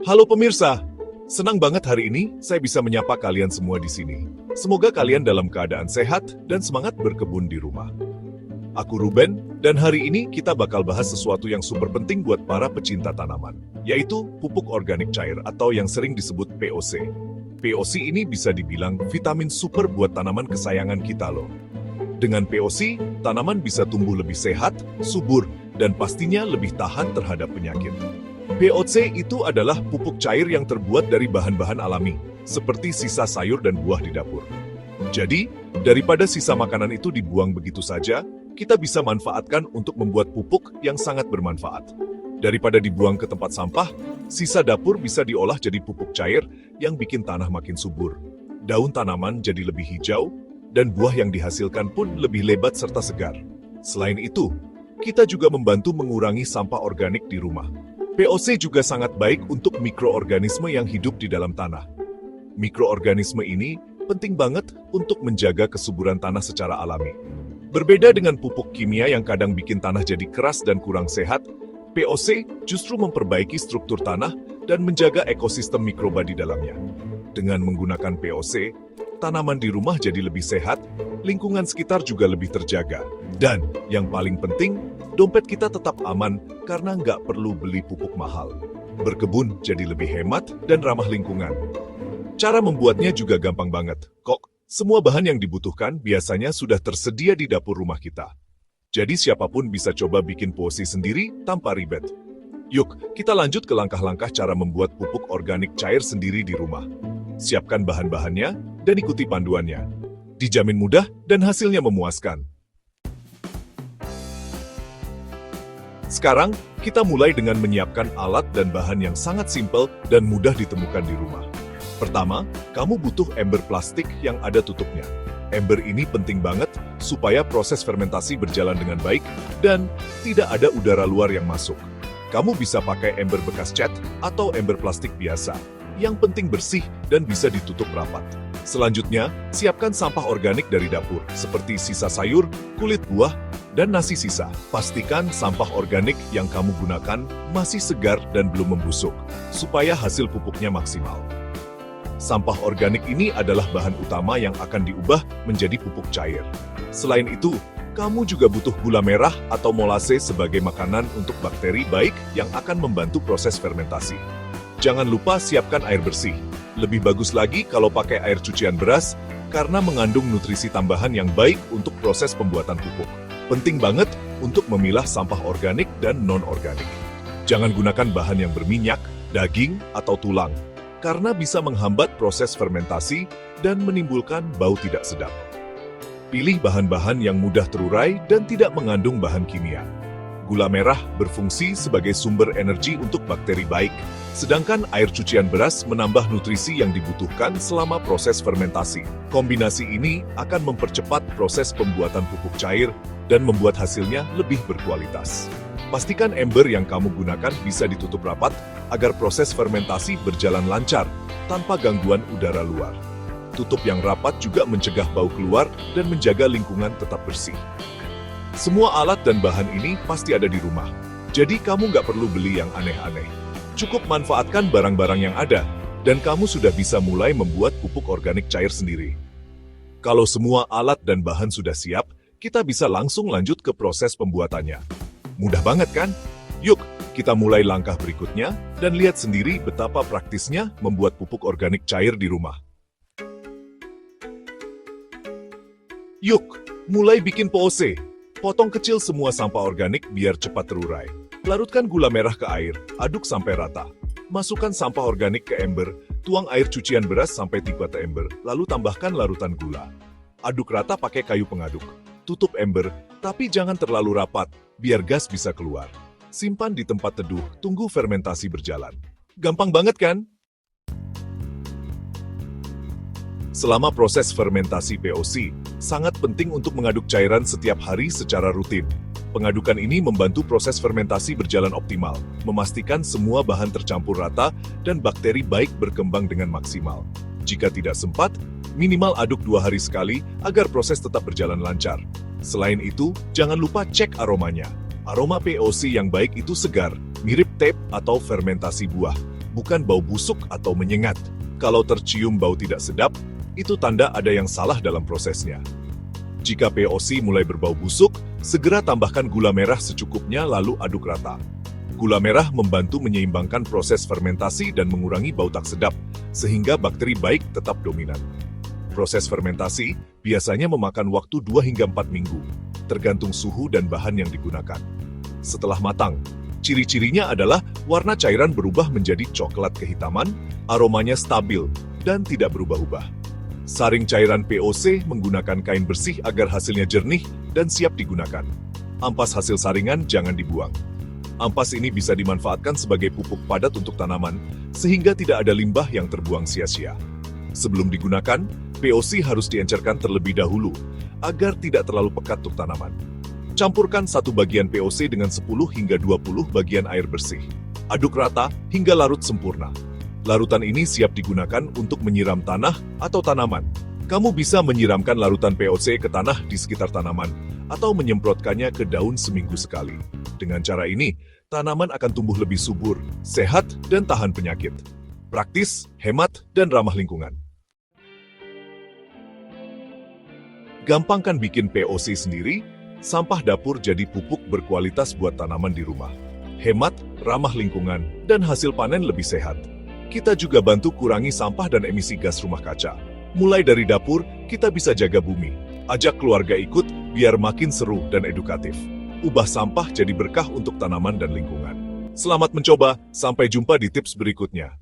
Halo pemirsa, senang banget hari ini saya bisa menyapa kalian semua di sini. Semoga kalian dalam keadaan sehat dan semangat berkebun di rumah. Aku Ruben, dan hari ini kita bakal bahas sesuatu yang super penting buat para pecinta tanaman, yaitu pupuk organik cair atau yang sering disebut POC. POC ini bisa dibilang vitamin super buat tanaman kesayangan kita loh. Dengan POC, tanaman bisa tumbuh lebih sehat, subur, dan pastinya lebih tahan terhadap penyakit. POC itu adalah pupuk cair yang terbuat dari bahan-bahan alami, seperti sisa sayur dan buah di dapur. Jadi, daripada sisa makanan itu dibuang begitu saja, kita bisa manfaatkan untuk membuat pupuk yang sangat bermanfaat. Daripada dibuang ke tempat sampah, sisa dapur bisa diolah jadi pupuk cair yang bikin tanah makin subur. Daun tanaman jadi lebih hijau, dan buah yang dihasilkan pun lebih lebat serta segar. Selain itu, kita juga membantu mengurangi sampah organik di rumah. POC juga sangat baik untuk mikroorganisme yang hidup di dalam tanah. Mikroorganisme ini penting banget untuk menjaga kesuburan tanah secara alami. Berbeda dengan pupuk kimia yang kadang bikin tanah jadi keras dan kurang sehat, POC justru memperbaiki struktur tanah dan menjaga ekosistem mikroba di dalamnya. Dengan menggunakan POC, tanaman di rumah jadi lebih sehat, lingkungan sekitar juga lebih terjaga. Dan yang paling penting, dompet kita tetap aman karena nggak perlu beli pupuk mahal. Berkebun jadi lebih hemat dan ramah lingkungan. Cara membuatnya juga gampang banget. Semua bahan yang dibutuhkan biasanya sudah tersedia di dapur rumah kita. Jadi siapapun bisa coba bikin POC sendiri tanpa ribet. Yuk, kita lanjut ke langkah-langkah cara membuat pupuk organik cair sendiri di rumah. Siapkan bahan-bahannya dan ikuti panduannya. Dijamin mudah dan hasilnya memuaskan. Sekarang, kita mulai dengan menyiapkan alat dan bahan yang sangat simpel dan mudah ditemukan di rumah. Pertama, kamu butuh ember plastik yang ada tutupnya. Ember ini penting banget supaya proses fermentasi berjalan dengan baik dan tidak ada udara luar yang masuk. Kamu bisa pakai ember bekas cat atau ember plastik biasa. Yang penting bersih dan bisa ditutup rapat. Selanjutnya, siapkan sampah organik dari dapur, seperti sisa sayur, kulit buah, dan nasi sisa. Pastikan sampah organik yang kamu gunakan masih segar dan belum membusuk, supaya hasil pupuknya maksimal. Sampah organik ini adalah bahan utama yang akan diubah menjadi pupuk cair. Selain itu, kamu juga butuh gula merah atau molase sebagai makanan untuk bakteri baik yang akan membantu proses fermentasi. Jangan lupa siapkan air bersih. Lebih bagus lagi kalau pakai air cucian beras, karena mengandung nutrisi tambahan yang baik untuk proses pembuatan pupuk. Penting banget untuk memilah sampah organik dan non-organik. Jangan gunakan bahan yang berminyak, daging, atau tulang, karena bisa menghambat proses fermentasi dan menimbulkan bau tidak sedap. Pilih bahan-bahan yang mudah terurai dan tidak mengandung bahan kimia. Gula merah berfungsi sebagai sumber energi untuk bakteri baik, sedangkan air cucian beras menambah nutrisi yang dibutuhkan selama proses fermentasi. Kombinasi ini akan mempercepat proses pembuatan pupuk cair dan membuat hasilnya lebih berkualitas. Pastikan ember yang kamu gunakan bisa ditutup rapat agar proses fermentasi berjalan lancar tanpa gangguan udara luar. Tutup yang rapat juga mencegah bau keluar dan menjaga lingkungan tetap bersih. Semua alat dan bahan ini pasti ada di rumah, jadi kamu nggak perlu beli yang aneh-aneh. Cukup manfaatkan barang-barang yang ada, dan kamu sudah bisa mulai membuat pupuk organik cair sendiri. Kalau semua alat dan bahan sudah siap, kita bisa langsung lanjut ke proses pembuatannya. Mudah banget kan? Yuk, kita mulai langkah berikutnya dan lihat sendiri betapa praktisnya membuat pupuk organik cair di rumah. Yuk, mulai bikin POC. Potong kecil semua sampah organik biar cepat terurai. Larutkan gula merah ke air, aduk sampai rata. Masukkan sampah organik ke ember, tuang air cucian beras sampai 3 ember, lalu tambahkan larutan gula. Aduk rata pakai kayu pengaduk. Tutup ember, tapi jangan terlalu rapat, biar gas bisa keluar. Simpan di tempat teduh, tunggu fermentasi berjalan. Gampang banget kan? Selama proses fermentasi POC, sangat penting untuk mengaduk cairan setiap hari secara rutin. Pengadukan ini membantu proses fermentasi berjalan optimal, memastikan semua bahan tercampur rata dan bakteri baik berkembang dengan maksimal. Jika tidak sempat, minimal aduk 2 hari sekali agar proses tetap berjalan lancar. Selain itu, jangan lupa cek aromanya. Aroma POC yang baik itu segar, mirip tape atau fermentasi buah. bukan bau busuk atau menyengat. Kalau tercium bau tidak sedap, itu tanda ada yang salah dalam prosesnya. Jika POC mulai berbau busuk, segera tambahkan gula merah secukupnya lalu aduk rata. Gula merah membantu menyeimbangkan proses fermentasi dan mengurangi bau tak sedap, sehingga bakteri baik tetap dominan. Proses fermentasi biasanya memakan waktu 2 hingga 4 minggu, tergantung suhu dan bahan yang digunakan. Setelah matang, ciri-cirinya adalah warna cairan berubah menjadi coklat kehitaman, aromanya stabil, dan tidak berubah-ubah. Saring cairan POC menggunakan kain bersih agar hasilnya jernih dan siap digunakan. Ampas hasil saringan jangan dibuang. Ampas ini bisa dimanfaatkan sebagai pupuk padat untuk tanaman, sehingga tidak ada limbah yang terbuang sia-sia. Sebelum digunakan, POC harus diencerkan terlebih dahulu, agar tidak terlalu pekat untuk tanaman. Campurkan 1 bagian POC dengan 10 hingga 20 bagian air bersih. Aduk rata hingga larut sempurna. Larutan ini siap digunakan untuk menyiram tanah atau tanaman. Kamu bisa menyiramkan larutan POC ke tanah di sekitar tanaman, atau menyemprotkannya ke daun seminggu sekali. Dengan cara ini, tanaman akan tumbuh lebih subur, sehat, dan tahan penyakit. Praktis, hemat, dan ramah lingkungan. Gampang kan bikin POC sendiri? Sampah dapur jadi pupuk berkualitas buat tanaman di rumah. Hemat, ramah lingkungan, dan hasil panen lebih sehat. Kita juga bantu kurangi sampah dan emisi gas rumah kaca. Mulai dari dapur, kita bisa jaga bumi. Ajak keluarga ikut biar makin seru dan edukatif. Ubah sampah jadi berkah untuk tanaman dan lingkungan. Selamat mencoba, sampai jumpa di tips berikutnya.